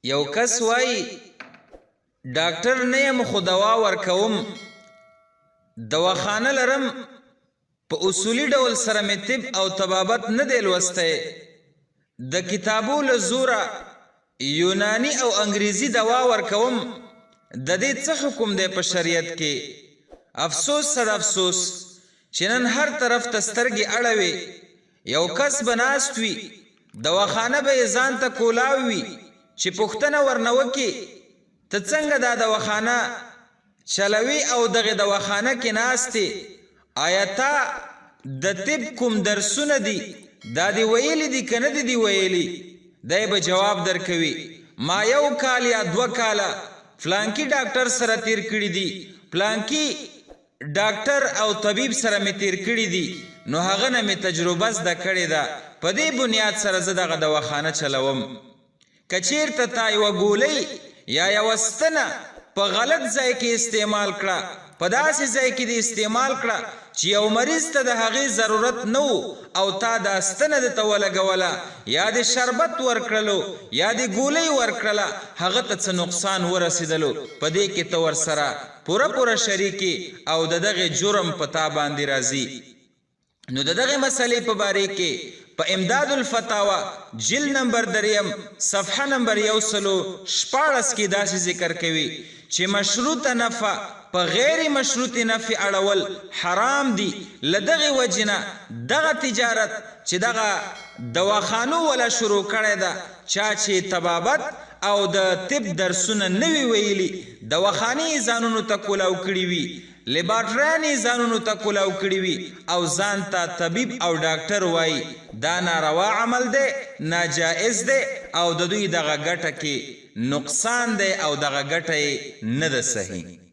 یو کس وای ډاکټر نه یم خو دوا ورکوم دواخانه لرم په اصولي ډول سره مې طب او طبابت نه دی لوستی د کتابو له زوره یوناني او انګریزي دوا ورکوم د دې څه حکم دی په شریعت کې افسوس سره افسوس چې نن هر طرف ته سترګې اړوي یو کس به ناست وي دواخانه به یې ځان ته کولاو وي چې پوښتنه ورنه وکړي ته څنګه دا دواخانه چلوي او دغه دواخانه کې ناستې آیا تا د طب کوم درسونه دي دا دې ویلي دي که نه دي ویلي دی به جواب درکوي ما 1 کال یا 2 کاله فلانکي ډاکټر سره تیر کړي دي فلانکي ډاکټر او طبیب سره مې تیر کړي دي نو هغه نه مې تجربه زده کړې ده په دې بنیاد سره زه دغه دواخانه چلوم که چیرته تا یوه ګولۍ یا یوه ستنه په غلط ځای کې استعمال کړه په داسې ځای کې دې استعمال کړه چې یو مریض ته د هغې ضرورت نه و او تا دا ستنه درته ولګوله یا دې شربت ورکړلو یا دې ګولۍ ورکړله هغه ته څه نقصان ورسېدلو په دې کې ته ورسره پوره شریکې او د دغې جرم په تا باندې راځي نو د دغې مسئلې په باره کې په امداد الفتاوا جلد نمبر 3 صفحه نمبر 114 کې داسې ذکر کوي چې مشروطه نفع په غیر مشروط نفع اړول حرام دي لدغه وجنه دغه تجارت چې دغه دواخانو ولا شروع کړی ده چا چې طبابت او د طب درسونه نوي ویلي دواخانې ځانونو ته کولاو کړي وي لیبارټریانې ځانونو ته کولاو کړي وي او ځان ته طبیب او ډاکټر وایي دا ناروا عمل دی ناجائز دی او د دوی دغه ګټه کې نقصان دی او دغه ګټه یې نه ده صحیح